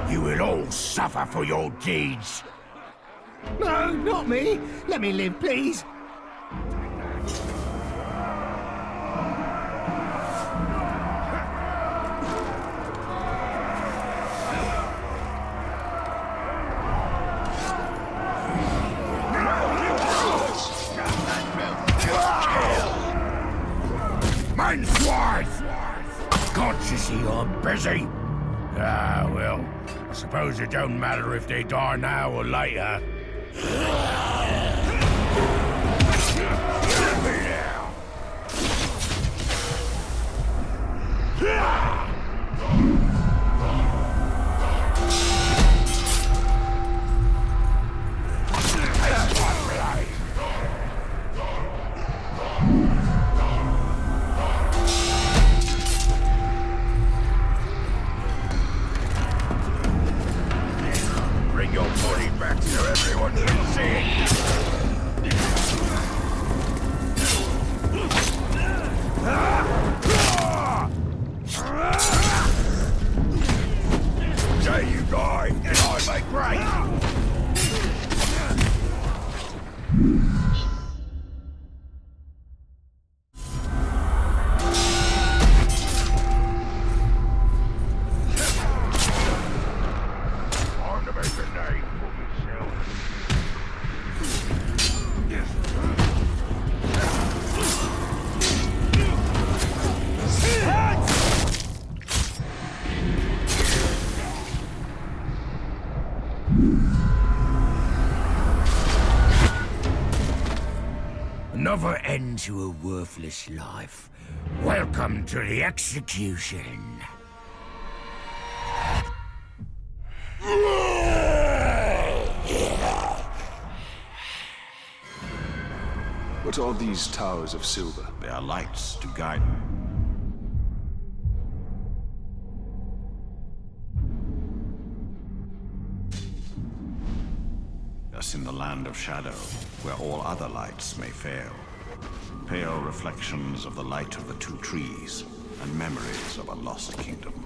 You will all suffer for your deeds. No, not me. Let me live, please. Man swine! Can't you see I'm busy? Ah, well, I suppose it don't matter if they die now or later. Bring your body back so everyone can see it. There you die, and I make great. Another end to a worthless life. Welcome to the execution. What are these towers of silver? They are lights to guide. Us in the land of shadow, where all other lights may fail. Pale reflections of the light of the two trees, and memories of a lost kingdom.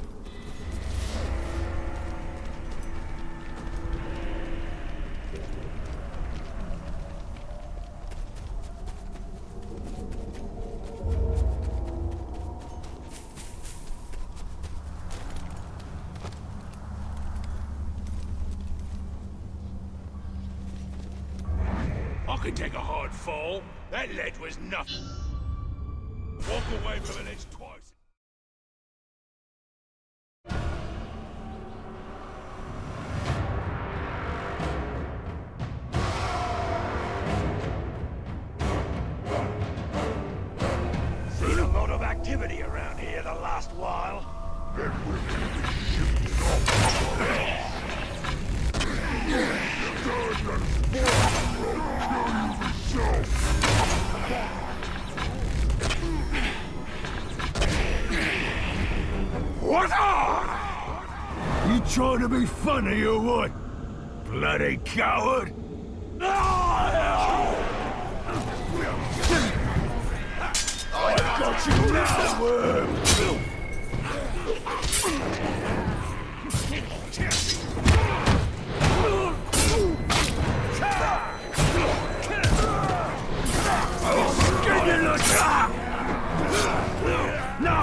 I could take a hard fall. That ledge was nothing. Walk away from the ledge twice. Seen a lot of activity around here the last while. What? You trying to be funny or what? Bloody coward! I've got you now, worm! No!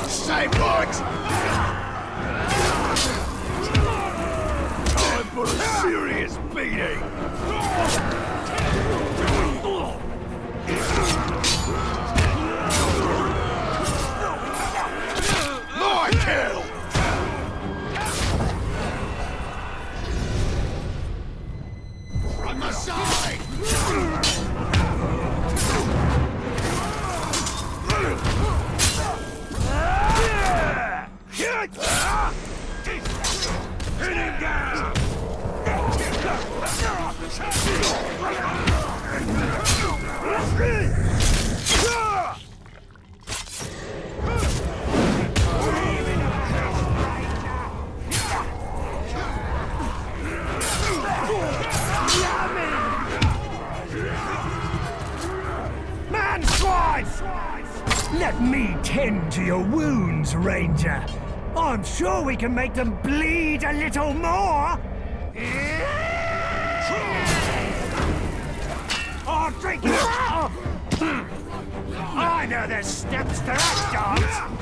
Stay put! Time for a serious beating! My kill! From the side! Hit him down! Man swine! Let me tend to your wounds, Ranger. I'm sure we can make them bleed a little more. Oh, drink it! I know there's steps to that dance.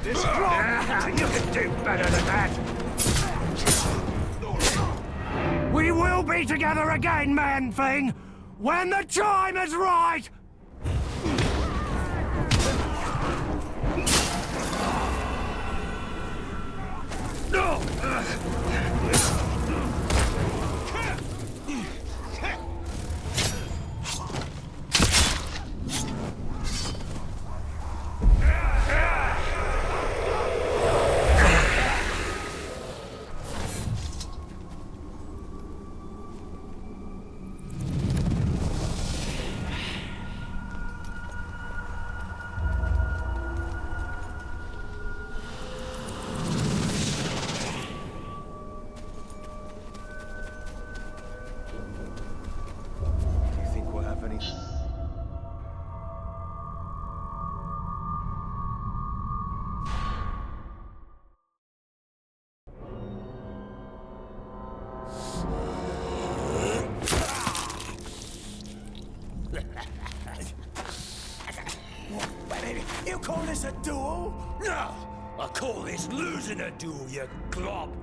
This you can do better than that. We will be together again, Man-Thing, when the time is right. You call this a duel? No! I call this losing a duel, you glob!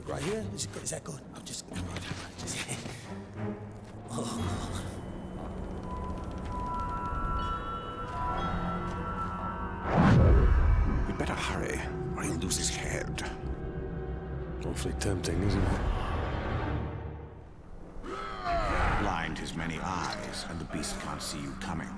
Right here? Is that good? I'm just... We better hurry, or he'll lose his head. Awfully tempting, isn't it? Blind his many eyes, and the beast can't see you coming.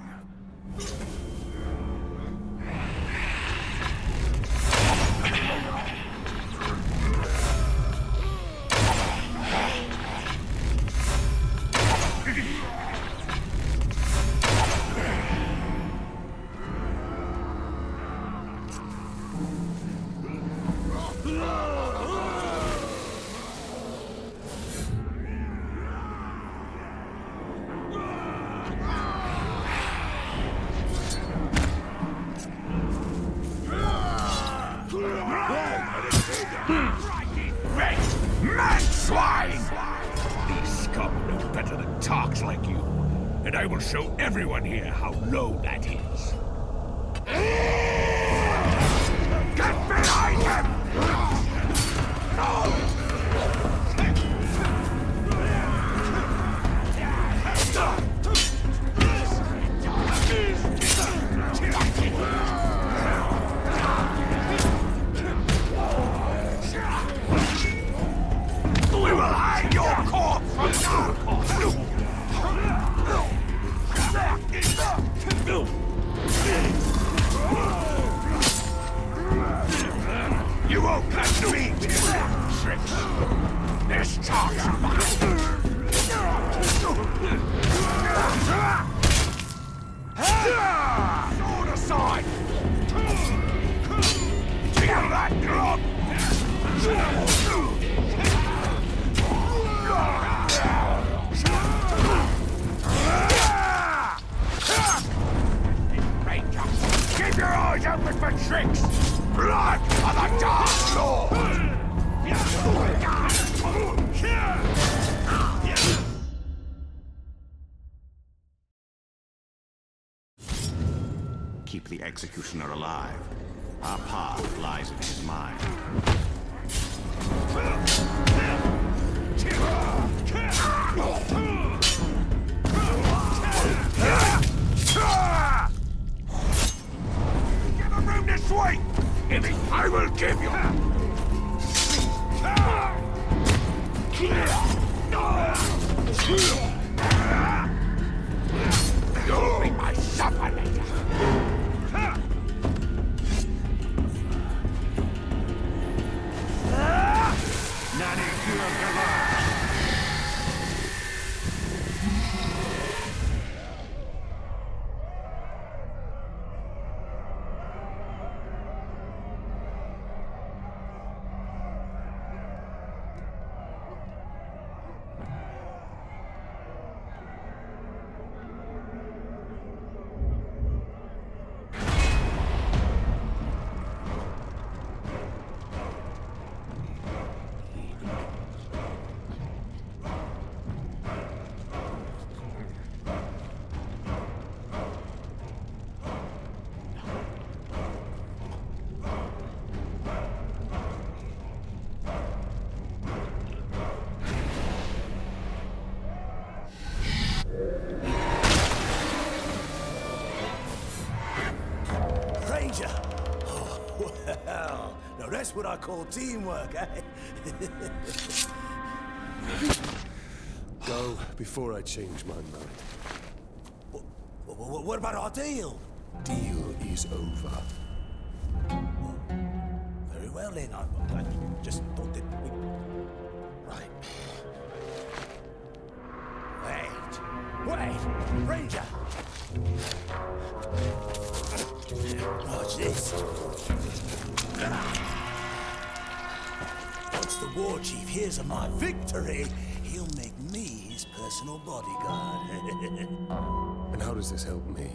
Man swine! These scum know better than talks like you. And I will show everyone here how low that is. Get behind him! We will hang your corpse from You won't catch me with your tricks. This talk's sword aside! Kill that drop! Keep your eyes open for tricks! Blood of the Dark Lord! Keep the executioner alive. Our path lies in his mind. Get a room this way! I will give you! You'll be my supper later! that's what I call teamwork, eh? Go before I change my mind. What about our deal? Deal is over. Very well then, I just thought that we... Right. Wait! Ranger! Watch this. Once the war chief hears of my victory, he'll make me his personal bodyguard. And how does this help me?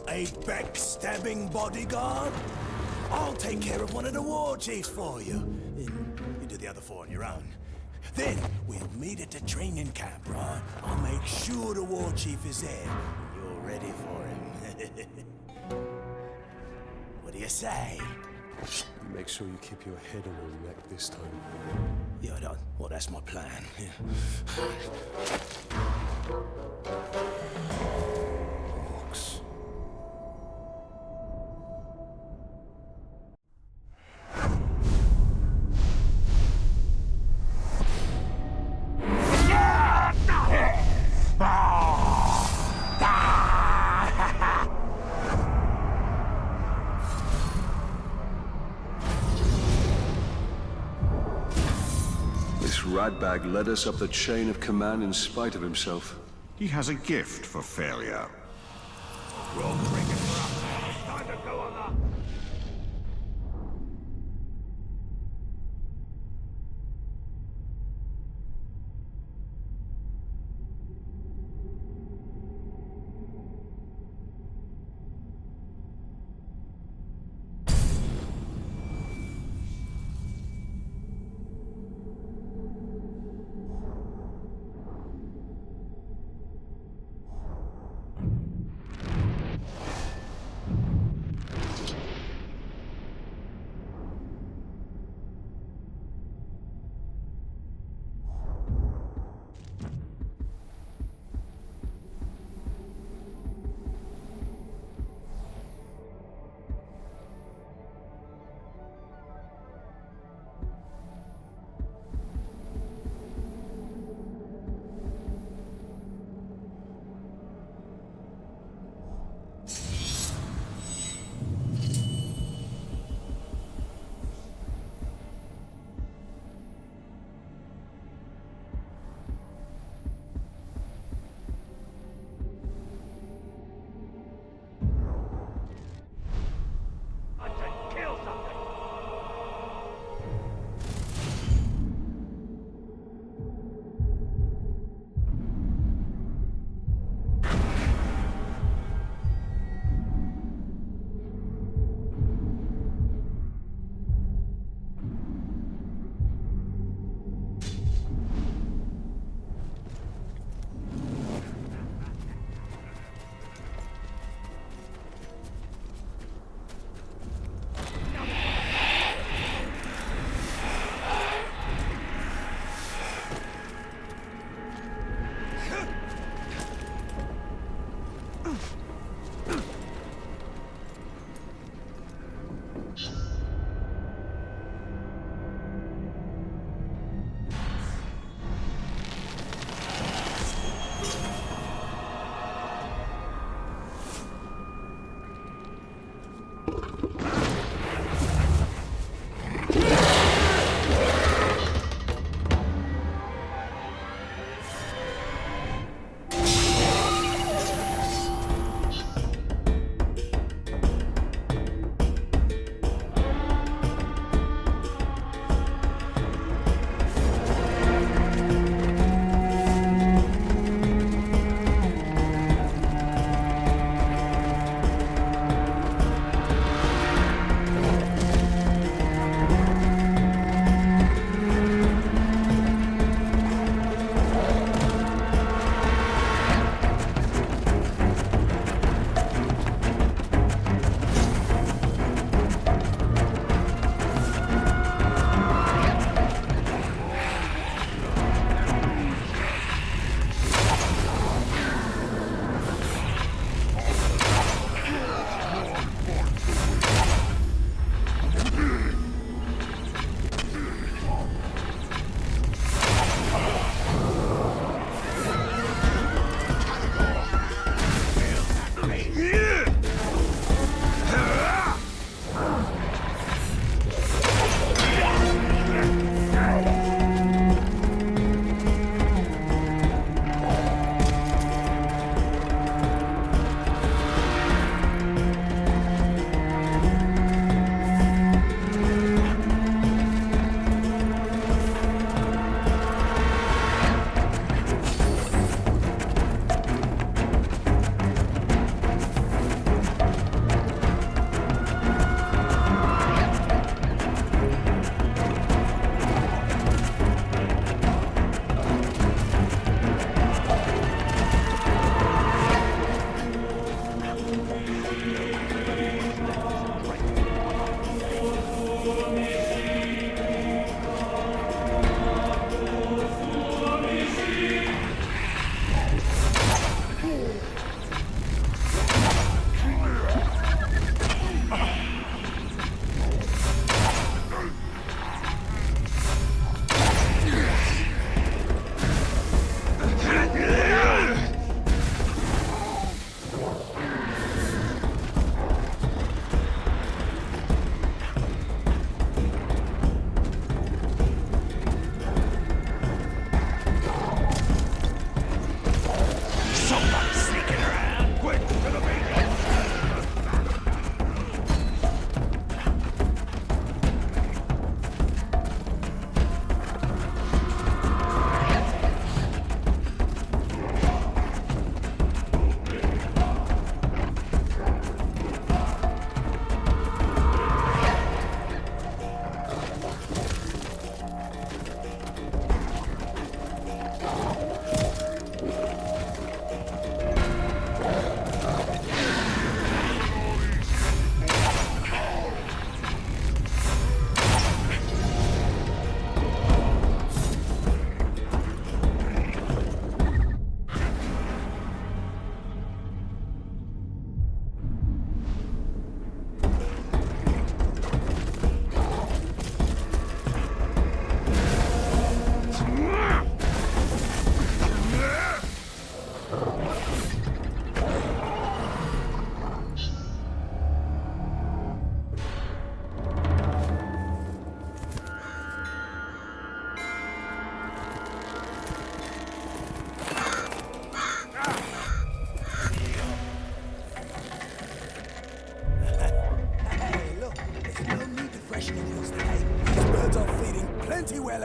A backstabbing bodyguard? I'll take care of one of the war chiefs for you. And you do the other four on your own. Then we'll meet at the training camp, right? I'll make sure the war chief is there. You're ready for him. What do you say? Make sure you keep your head on your neck this time. Yeah, well, that's my plan. Yeah. Orcs. This ratbag led us up the chain of command in spite of himself. He has a gift for failure.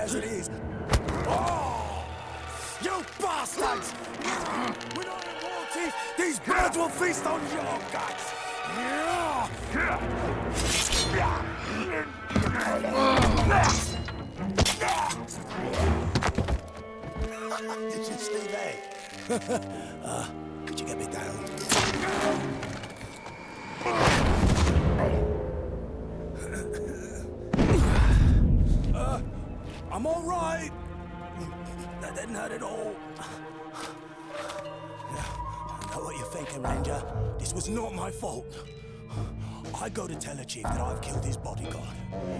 as it is. Oh! You bastards! We're not in war, Chief! These birds will feast on your guts! Did you see that? Could you get me down? I'm all right. That didn't hurt at all. I know what you're thinking, Ranger. This was not my fault. I go to tell the chief that I've killed his bodyguard.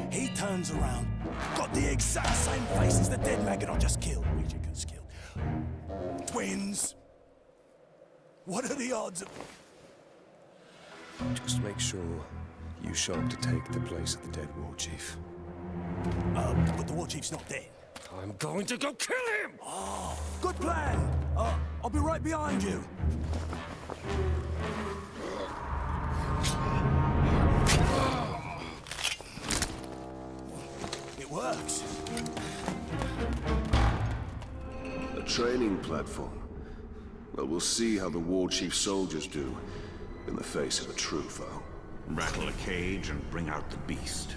He turns around, got the exact same face as the dead maggot I just killed. Regicus killed. Twins. What are the odds of... Just make sure you show up to take the place of the dead war chief. But the war chief's not dead. I'm going to go kill him! Oh, good plan. I'll be right behind you. It works. A training platform. Well, we'll see how the war chief's soldiers do in the face of a true foe. Rattle a cage and bring out the beast.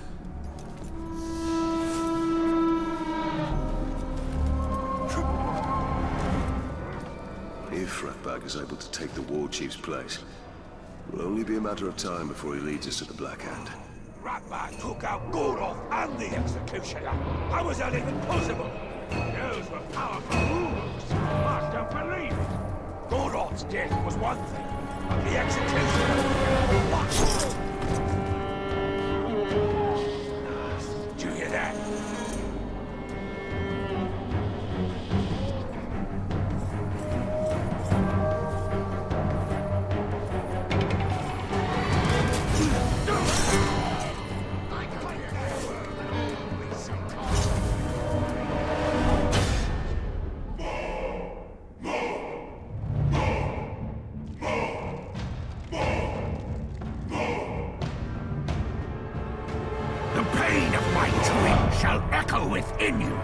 If Ratbag is able to take the war chief's place, it will only be a matter of time before he leads us to the Black Hand. Ratbag took out Goroth and the Executioner. How was that even possible? Those were powerful moves. I don't believe it. Goroth's death was one thing, but the Executioner... What? Do you hear that? Within you.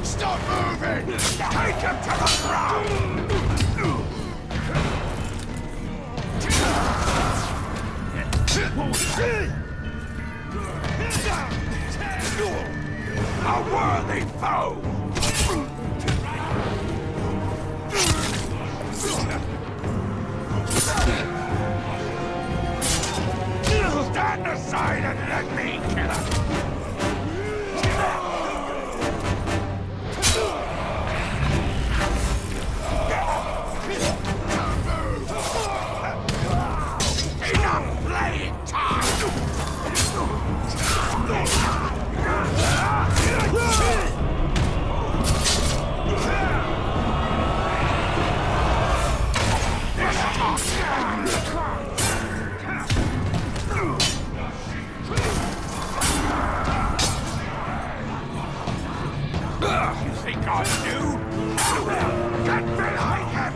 Stop moving! Take him to the ground! a worthy foe! Stand aside and let me kill him! Enough playing time! You think I do? Get behind him!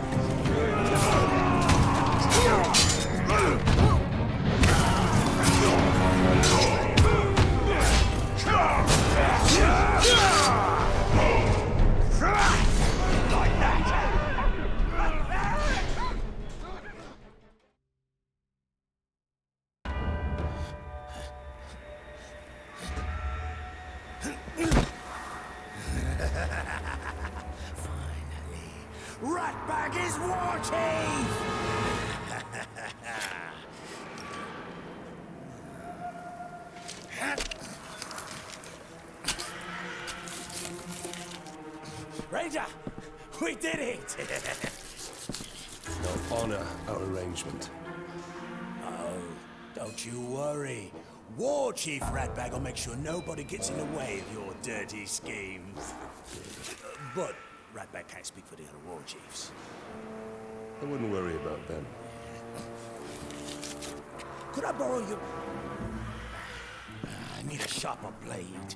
Like that! Ratbag is war chief! Ranger, we did it! They'll honor our arrangement. Oh, don't you worry. War Chief Ratbag will make sure nobody gets in the way of your dirty schemes. But Ratbag can't speak for the other war chiefs. I wouldn't worry about them. Could I borrow your... I need a sharper blade.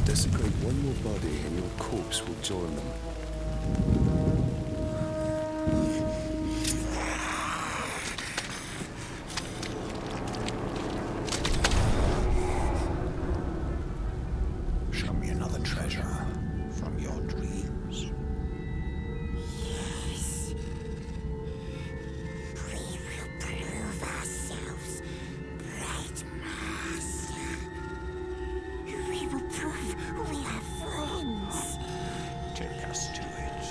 Desecrate one more body and your corpse will join them. Show me another treasure from your dreams. Yes. We will prove ourselves, bright master. We will prove we are friends. Take us to it.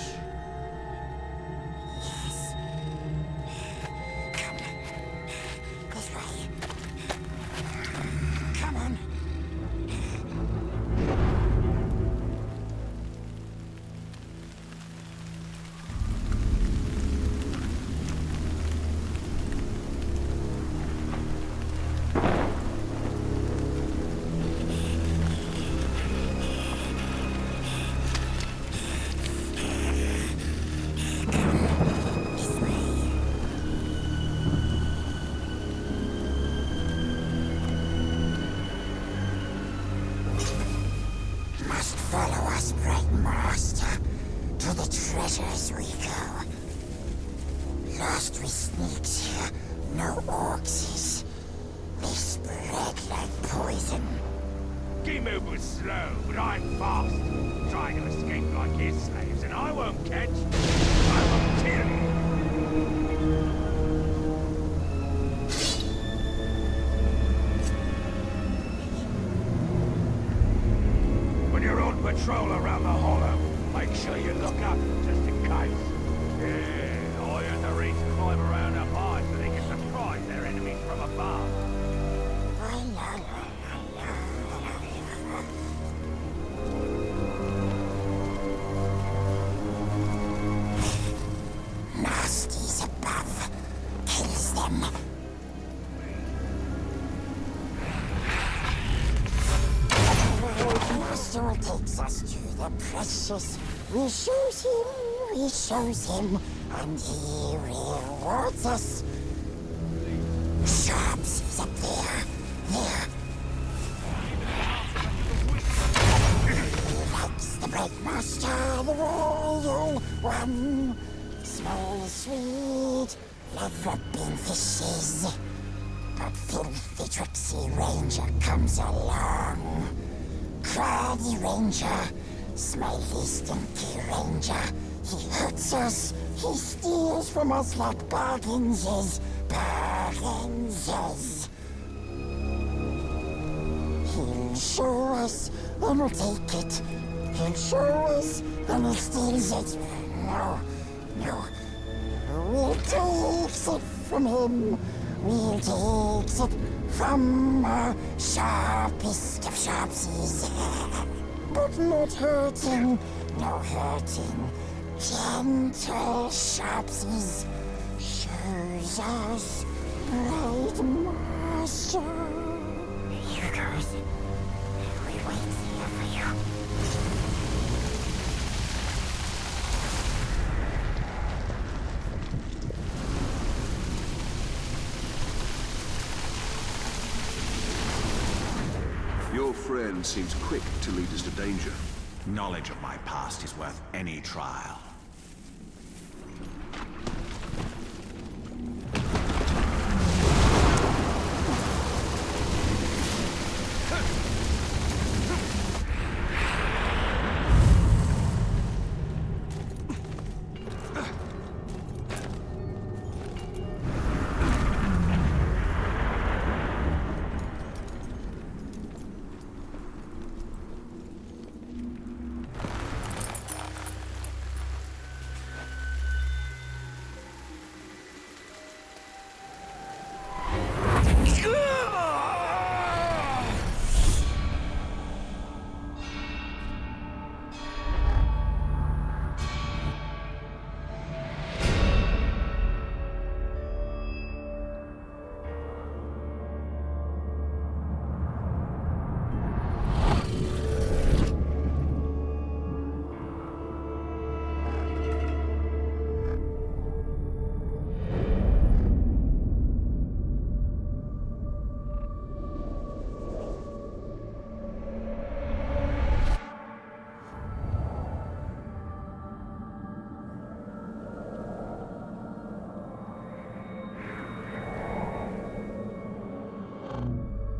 She move was slow, but I'm fast. Trying to escape like his slaves, and I won't catch. I will kill you. When you're on patrol around the hollow, make sure you look up just in case. Yeah, I heard the Reeds climb around up high so they can surprise their enemies from above. Nasties above kills them. Master takes us to the precious. We shows him, and he rewards us. Sharps is up there. He likes the breakmaster, the royal one. Small, sweet, leather-bean fishes. But filthy, tricksy ranger comes along. Craggy ranger, smelly, stinky ranger. He hurts us, he steals from us like bargains. He'll show us, and we'll take it. He'll show us, and he steals it. No. We'll take it from him. We'll take it from our sharpest of sharpsies. But not hurting, no hurting. Gentle sharpsies shows us right master. You guys, we wait here for you. Your friend seems quick to lead us to danger. Knowledge of my past is worth any trial.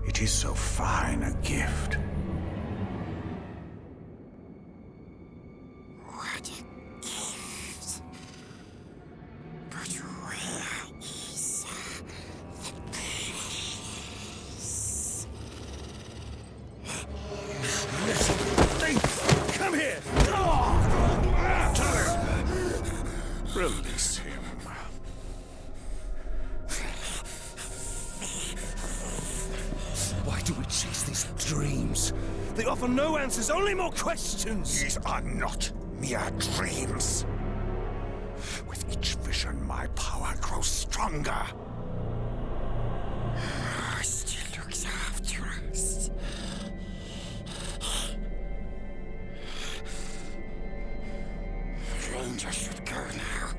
It is so fine a gift. What a gift. But where is the place? Come here! Release him. Why do we chase these dreams? They offer no answers, only more questions! These are not mere dreams. With each vision, my power grows stronger. Master looks after us. Ranger should go now.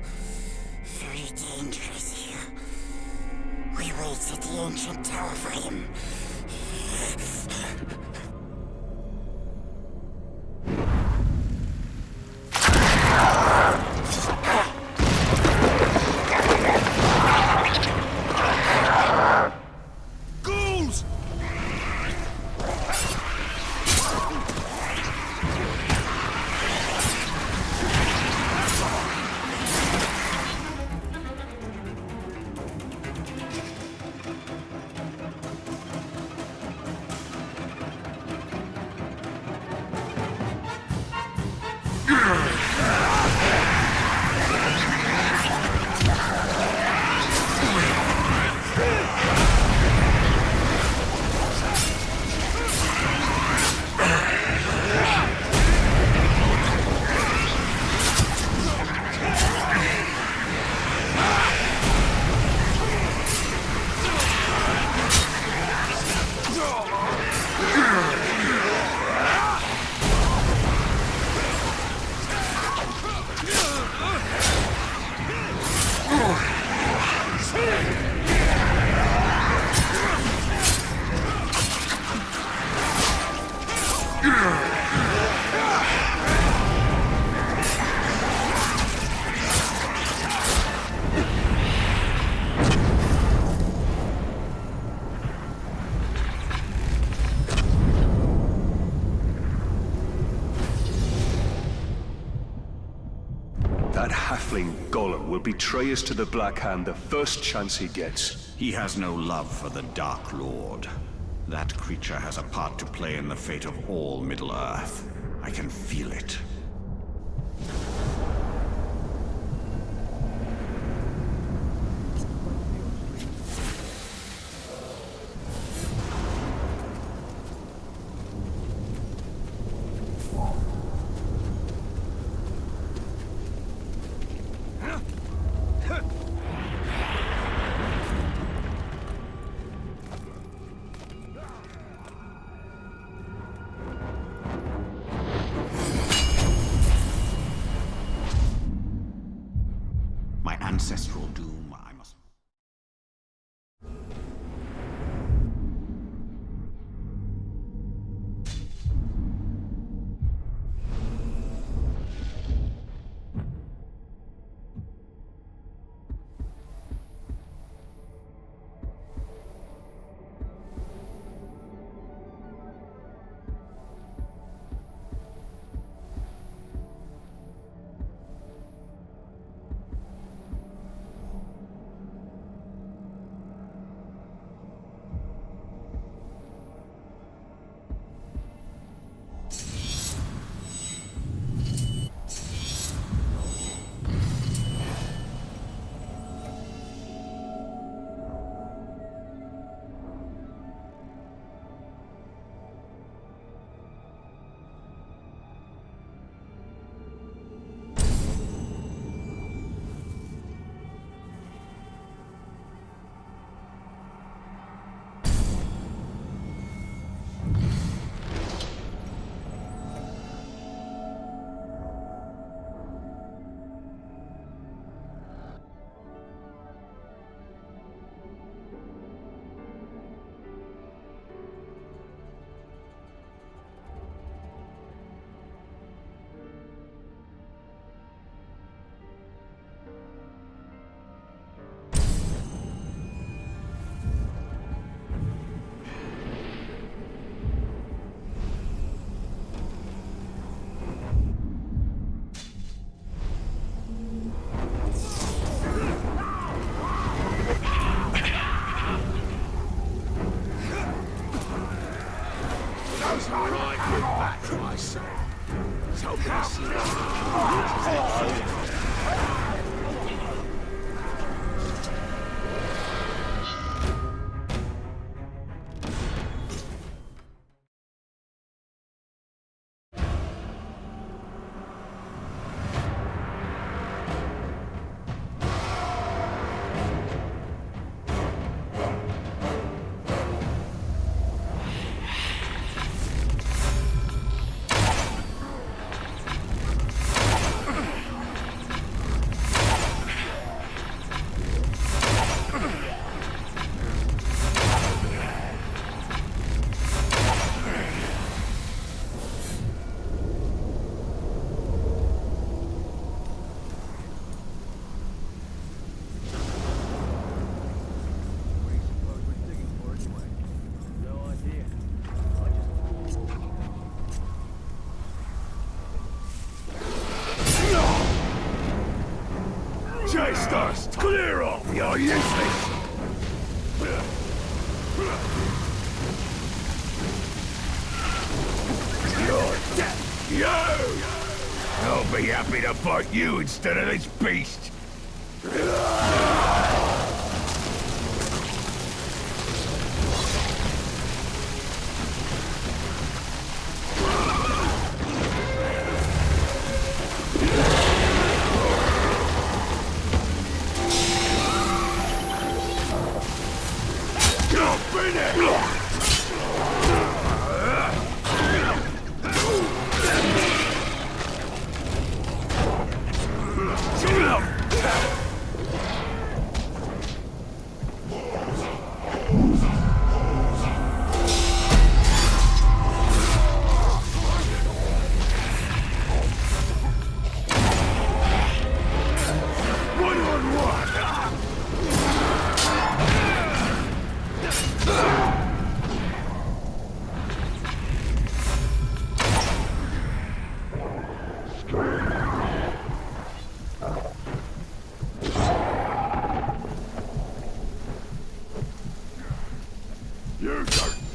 Very dangerous here. We wait at the ancient tower for him. Ghouls! That halfling Gollum will betray us to the Black Hand the first chance he gets. He has no love for the Dark Lord. That creature has a part to play in the fate of all Middle-earth. I can feel it. My ancestral doom, I must... Jesters, clear off! You're useless! You're dead! You! I'll be happy to fight you instead of this beast!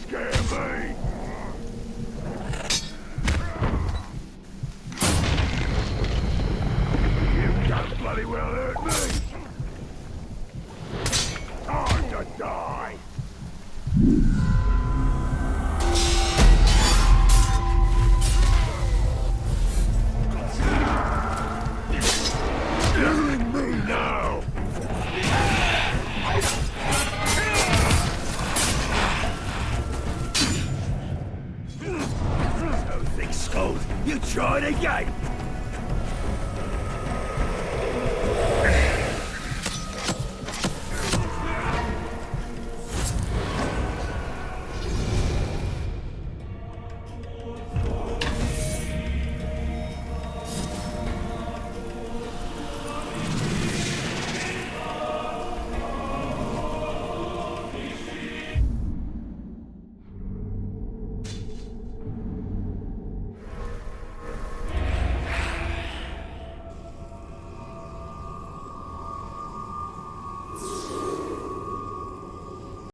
scare me! You can't bloody well hurt me! Time to die! Killing me now! So thick-skulled, you tried again!